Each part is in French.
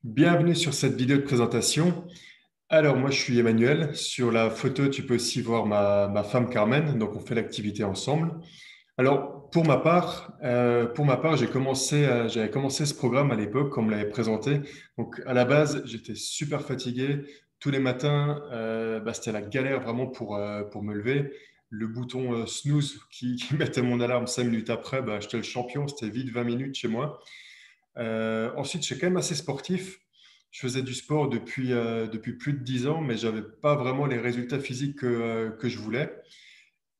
Bienvenue sur cette vidéo de présentation. Alors, moi, je suis Emmanuel. Sur la photo, tu peux aussi voir ma femme Carmen. Donc, on fait l'activité ensemble. Alors, pour ma part, j'avais commencé ce programme à l'époque, comme on l'avait présenté. Donc, à la base, j'étais super fatigué. Tous les matins, c'était la galère vraiment pour me lever. Le bouton snooze qui mettait mon alarme 5 minutes après, j'étais le champion. C'était vite 20 minutes chez moi. Ensuite, je suis quand même assez sportif. Je faisais du sport depuis plus de 10 ans, mais je n'avais pas vraiment les résultats physiques que je voulais.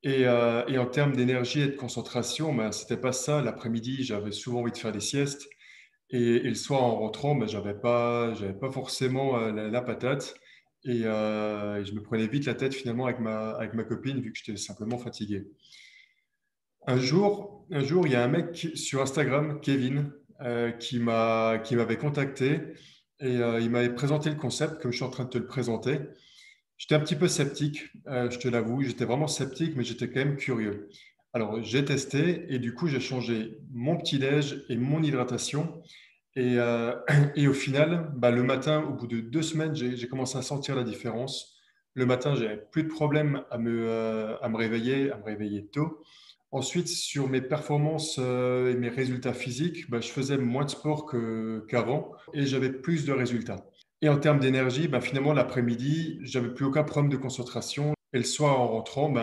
Et en termes d'énergie et de concentration, ce n'était pas ça. L'après-midi, j'avais souvent envie de faire des siestes. Et le soir, en rentrant, j'avais pas forcément la patate. Et je me prenais vite la tête finalement avec ma copine, vu que j'étais simplement fatigué. Un jour, il y a un mec sur Instagram, Kevin, qui m'avait contacté et il m'avait présenté le concept comme je suis en train de te le présenter. J'étais un petit peu sceptique, je te l'avoue, j'étais vraiment sceptique, mais j'étais quand même curieux. Alors, j'ai testé et du coup, j'ai changé mon petit-déj et mon hydratation. Et au final, le matin, au bout de 2 semaines, j'ai commencé à sentir la différence. Le matin, j'avais plus de problème à me réveiller tôt. Ensuite, sur mes performances et mes résultats physiques, je faisais moins de sport qu'avant et j'avais plus de résultats. Et en termes d'énergie, finalement, l'après-midi, j'avais plus aucun problème de concentration. Et le soir, en rentrant,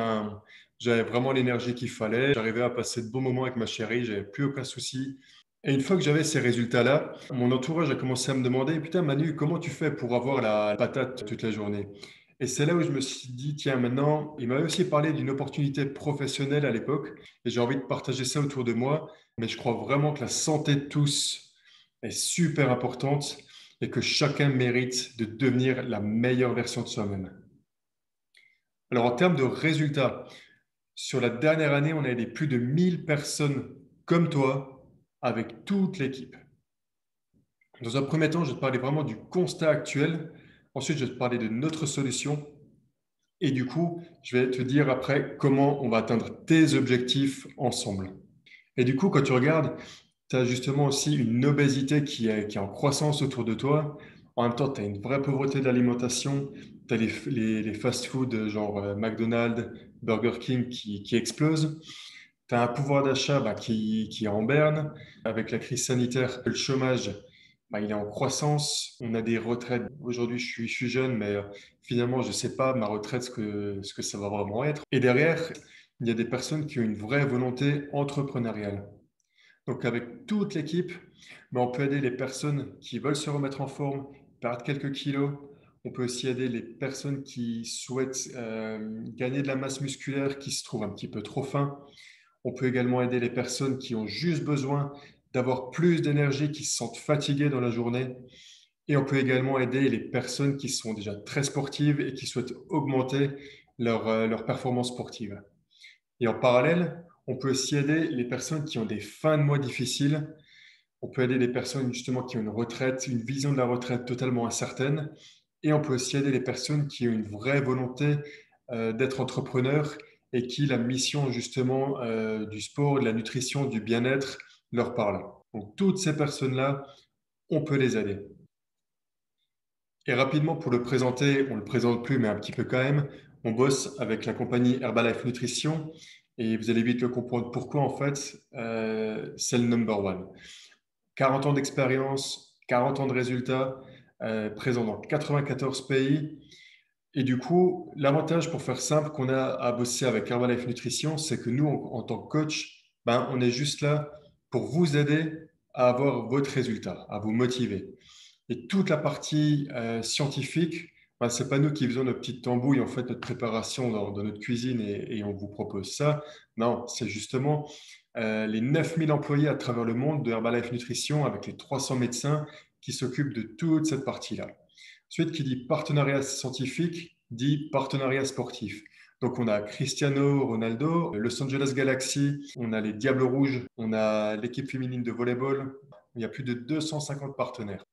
j'avais vraiment l'énergie qu'il fallait. J'arrivais à passer de bons moments avec ma chérie, j'avais plus aucun souci. Et une fois que j'avais ces résultats-là, mon entourage a commencé à me demander, putain Manu, comment tu fais pour avoir la patate toute la journée? Et c'est là où je me suis dit, tiens, maintenant, il m'avait aussi parlé d'une opportunité professionnelle à l'époque, et j'ai envie de partager ça autour de moi, mais je crois vraiment que la santé de tous est super importante et que chacun mérite de devenir la meilleure version de soi-même. Alors, en termes de résultats, sur la dernière année, on a aidé plus de 1000 personnes comme toi avec toute l'équipe. Dans un premier temps, je vais te parler vraiment du constat actuel. Ensuite, je vais te parler de notre solution. Et du coup, je vais te dire après comment on va atteindre tes objectifs ensemble. Et du coup, quand tu regardes, tu as justement aussi une obésité qui est en croissance autour de toi. En même temps, tu as une vraie pauvreté de l'alimentation. Tu as les fast-food genre McDonald's, Burger King qui explosent. Tu as un pouvoir d'achat qui est en berne. Avec la crise sanitaire, le chômage, il est en croissance. On a des retraites. Aujourd'hui, je suis jeune, mais finalement, je ne sais pas ma retraite ce que ça va vraiment être. Et derrière, il y a des personnes qui ont une vraie volonté entrepreneuriale. Donc, avec toute l'équipe, on peut aider les personnes qui veulent se remettre en forme, perdre quelques kilos. On peut aussi aider les personnes qui souhaitent gagner de la masse musculaire, qui se trouvent un petit peu trop fins. On peut également aider les personnes qui ont juste besoin d'avoir plus d'énergie, qui se sentent fatiguées dans la journée. Et on peut également aider les personnes qui sont déjà très sportives et qui souhaitent augmenter leur performance sportive. Et en parallèle, on peut aussi aider les personnes qui ont des fins de mois difficiles. On peut aider les personnes justement qui ont une retraite, une vision de la retraite totalement incertaine. Et on peut aussi aider les personnes qui ont une vraie volonté d'être entrepreneurs et qui la mission justement du sport, de la nutrition, du bien-être leur parle. Donc toutes ces personnes-là, on peut les aider. Et rapidement pour le présenter, on ne le présente plus mais un petit peu quand même, on bosse avec la compagnie Herbalife Nutrition et vous allez vite le comprendre pourquoi en fait, c'est le number one. 40 ans d'expérience, 40 ans de résultats, présent dans 94 pays. Et du coup, l'avantage pour faire simple qu'on a à bosser avec Herbalife Nutrition, c'est que nous, en tant que coach, on est juste là pour vous aider à avoir votre résultat, à vous motiver. Et toute la partie scientifique, ce n'est pas nous qui faisons notre petite tambouille, en fait, notre préparation dans notre cuisine et on vous propose ça. Non, c'est justement les 9000 employés à travers le monde de Herbalife Nutrition avec les 300 médecins qui s'occupent de toute cette partie-là. Ensuite, qui dit partenariat scientifique, dit partenariat sportif. Donc, on a Cristiano Ronaldo, Los Angeles Galaxy, on a les Diables Rouges, on a l'équipe féminine de volleyball. Il y a plus de 250 partenaires.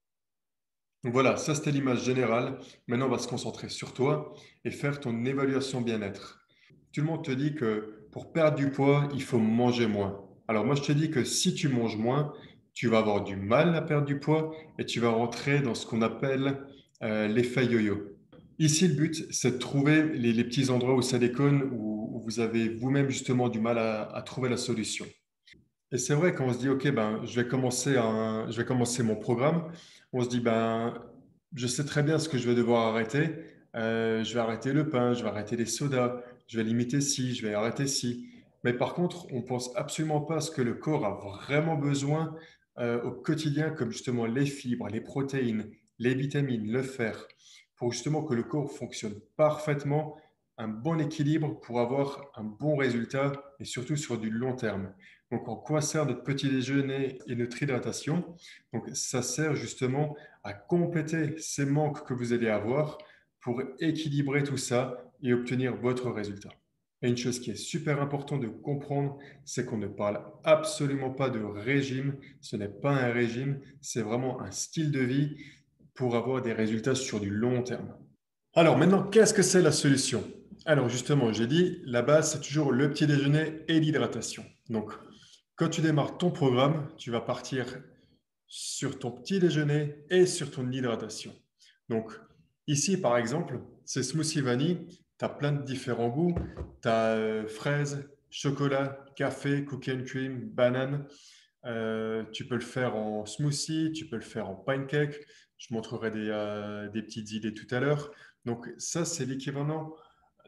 Donc voilà, ça c'était l'image générale. Maintenant, on va se concentrer sur toi et faire ton évaluation bien-être. Tout le monde te dit que pour perdre du poids, il faut manger moins. Alors moi, je te dis que si tu manges moins, tu vas avoir du mal à perdre du poids et tu vas rentrer dans ce qu'on appelle l'effet yo-yo. Ici, le but, c'est de trouver les petits endroits où ça déconne, où vous avez vous-même justement du mal à trouver la solution. Et c'est vrai, quand on se dit, OK, ben, je vais commencer mon programme, on se dit, ben, je sais très bien ce que je vais devoir arrêter. Je vais arrêter le pain, je vais arrêter les sodas, je vais limiter ci, je vais arrêter ci. Mais par contre, on pense absolument pas à ce que le corps a vraiment besoin au quotidien, comme justement les fibres, les protéines, les vitamines, le fer, pour justement que le corps fonctionne parfaitement, un bon équilibre pour avoir un bon résultat et surtout sur du long terme. Donc, en quoi sert notre petit déjeuner et notre hydratation? Donc, ça sert justement à compléter ces manques que vous allez avoir pour équilibrer tout ça et obtenir votre résultat. Et une chose qui est super importante de comprendre, c'est qu'on ne parle absolument pas de régime. Ce n'est pas un régime, c'est vraiment un style de vie pour avoir des résultats sur du long terme. Alors maintenant, qu'est-ce que c'est la solution? Alors justement, j'ai dit, la base, c'est toujours le petit déjeuner et l'hydratation. Donc, quand tu démarres ton programme, tu vas partir sur ton petit déjeuner et sur ton hydratation. Donc, ici, par exemple, c'est smoothie vanille. Tu as plein de différents goûts. Tu as fraise, chocolat, café, cookie and cream, banane. Tu peux le faire en smoothie, tu peux le faire en pancake. Je montrerai des petites idées tout à l'heure. Donc, ça, c'est l'équivalent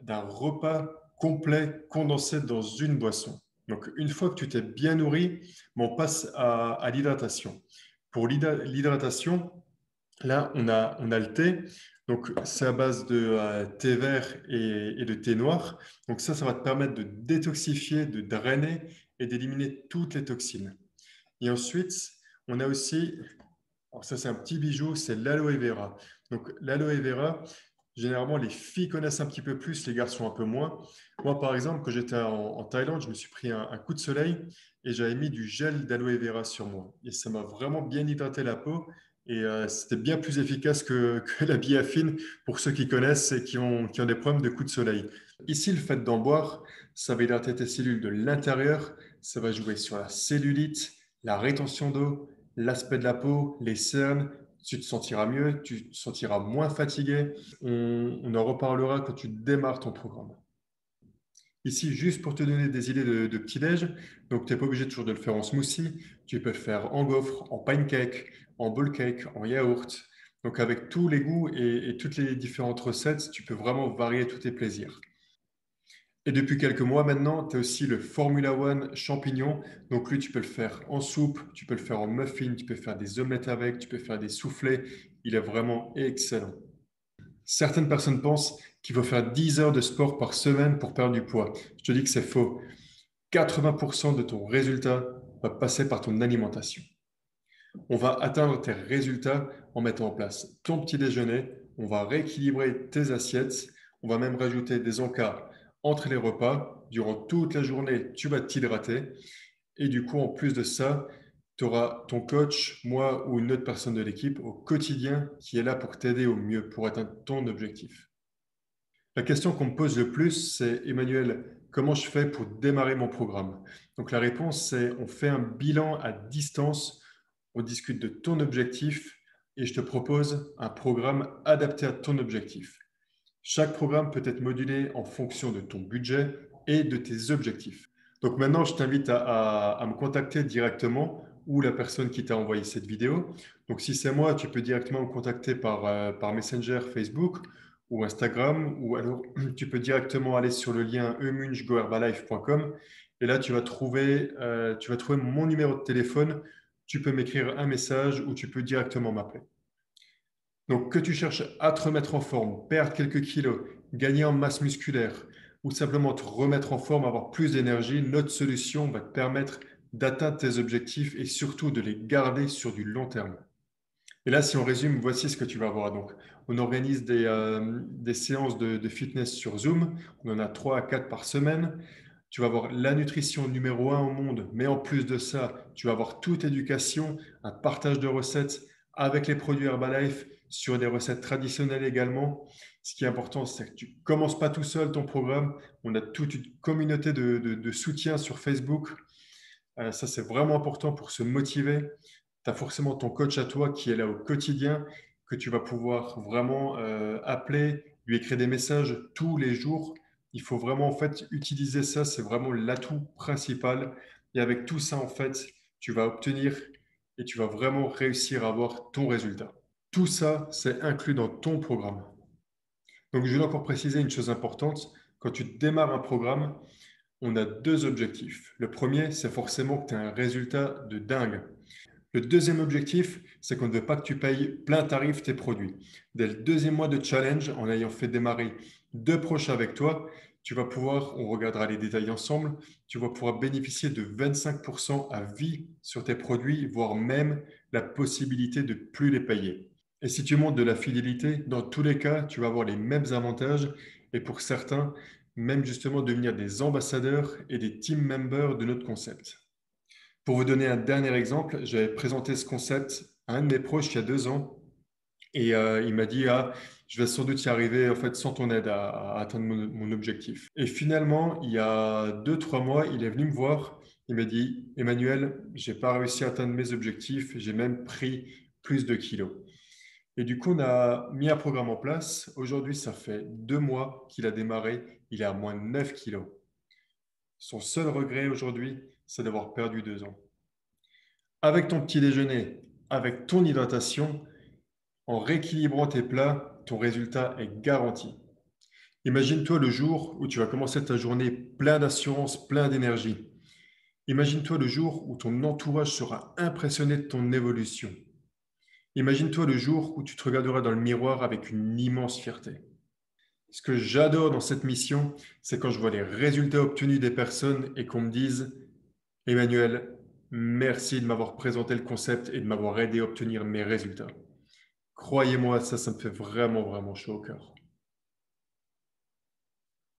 d'un repas complet condensé dans une boisson. Donc, une fois que tu t'es bien nourri, on passe à l'hydratation. Pour l'hydratation, là, on a le thé. Donc, c'est à base de thé vert et de thé noir. Donc, ça va te permettre de détoxifier, de drainer et d'éliminer toutes les toxines. Et ensuite, on a aussi, alors ça c'est un petit bijou, c'est l'aloe vera. Donc, l'aloe vera, généralement, les filles connaissent un petit peu plus, les garçons un peu moins. Moi, par exemple, quand j'étais en Thaïlande, je me suis pris un coup de soleil et j'avais mis du gel d'aloe vera sur moi. Et ça m'a vraiment bien hydraté la peau et c'était bien plus efficace que la biafine pour ceux qui connaissent et qui ont des problèmes de coups de soleil. Ici, le fait d'en boire, ça va hydrater tes cellules de l'intérieur, ça va jouer sur la cellulite, la rétention d'eau, l'aspect de la peau, les cernes. Tu te sentiras mieux, tu te sentiras moins fatigué. On en reparlera quand tu démarres ton programme. Ici, juste pour te donner des idées de petit-déj, donc tu n'es pas obligé toujours de le faire en smoothie, tu peux le faire en gaufre, en pancake, en bowl cake, en yaourt. Donc avec tous les goûts et toutes les différentes recettes, tu peux vraiment varier tous tes plaisirs. Et depuis quelques mois maintenant, tu as aussi le Formula One champignon. Donc lui, tu peux le faire en soupe, tu peux le faire en muffin, tu peux faire des omelettes avec, tu peux faire des soufflets. Il est vraiment excellent. Certaines personnes pensent qu'il faut faire 10 heures de sport par semaine pour perdre du poids. Je te dis que c'est faux. 80% de ton résultat va passer par ton alimentation. On va atteindre tes résultats en mettant en place ton petit déjeuner, on va rééquilibrer tes assiettes, on va même rajouter des encas entre les repas. Durant toute la journée, tu vas t'hydrater et du coup, en plus de ça, tu auras ton coach, moi ou une autre personne de l'équipe au quotidien qui est là pour t'aider au mieux pour atteindre ton objectif. La question qu'on me pose le plus, c'est Emmanuel, comment je fais pour démarrer mon programme? Donc la réponse, c'est on fait un bilan à distance, on discute de ton objectif et je te propose un programme adapté à ton objectif. Chaque programme peut être modulé en fonction de ton budget et de tes objectifs. Donc maintenant, je t'invite à me contacter directement ou la personne qui t'a envoyé cette vidéo. Donc si c'est moi, tu peux directement me contacter par Messenger, Facebook ou Instagram, ou alors tu peux directement aller sur le lien emunchgoherbalife.com et là tu vas trouver mon numéro de téléphone. Tu peux m'écrire un message ou tu peux directement m'appeler. Donc, que tu cherches à te remettre en forme, perdre quelques kilos, gagner en masse musculaire ou simplement te remettre en forme, avoir plus d'énergie, notre solution va te permettre d'atteindre tes objectifs et surtout de les garder sur du long terme. Et là, si on résume, voici ce que tu vas avoir. Donc, on organise des séances de fitness sur Zoom. On en a 3 à 4 par semaine. Tu vas avoir la nutrition numéro un au monde, mais en plus de ça, tu vas avoir toute éducation, un partage de recettes avec les produits Herbalife sur des recettes traditionnelles également. Ce qui est important, c'est que tu ne commences pas tout seul ton programme. On a toute une communauté de soutien sur Facebook. Ça, c'est vraiment important pour se motiver. Tu as forcément ton coach à toi qui est là au quotidien, que tu vas pouvoir vraiment appeler, lui écrire des messages tous les jours. Il faut vraiment en fait utiliser ça, c'est vraiment l'atout principal. Et avec tout ça, en fait, tu vas obtenir et tu vas vraiment réussir à avoir ton résultat. Tout ça, c'est inclus dans ton programme. Donc, je voulais encore préciser une chose importante. Quand tu démarres un programme, on a deux objectifs. Le premier, c'est forcément que tu aies un résultat de dingue. Le deuxième objectif, c'est qu'on ne veut pas que tu payes plein tarif tes produits. Dès le deuxième mois de challenge, en ayant fait démarrer deux proches avec toi, tu vas pouvoir, on regardera les détails ensemble, tu vas pouvoir bénéficier de 25% à vie sur tes produits, voire même la possibilité de plus les payer. Et si tu montes de la fidélité, dans tous les cas, tu vas avoir les mêmes avantages et pour certains, même justement devenir des ambassadeurs et des team members de notre concept. Pour vous donner un dernier exemple, j'avais présenté ce concept à un de mes proches il y a 2 ans et il m'a dit ah, je vais sans doute y arriver en fait sans ton aide à atteindre mon objectif. Et finalement, il y a 2, 3 mois, il est venu me voir. Il m'a dit Emmanuel, j'ai pas réussi à atteindre mes objectifs, j'ai même pris plus de kilos. Et du coup, on a mis un programme en place. Aujourd'hui, ça fait 2 mois qu'il a démarré. Il est à moins de 9 kilos. Son seul regret aujourd'hui, c'est d'avoir perdu 2 ans. Avec ton petit déjeuner, avec ton hydratation, en rééquilibrant tes plats, ton résultat est garanti. Imagine-toi le jour où tu vas commencer ta journée plein d'assurance, plein d'énergie. Imagine-toi le jour où ton entourage sera impressionné de ton évolution. Imagine-toi le jour où tu te regarderas dans le miroir avec une immense fierté. Ce que j'adore dans cette mission, c'est quand je vois les résultats obtenus des personnes et qu'on me dise Emmanuel, merci de m'avoir présenté le concept et de m'avoir aidé à obtenir mes résultats. Croyez-moi, ça me fait vraiment, vraiment chaud au cœur.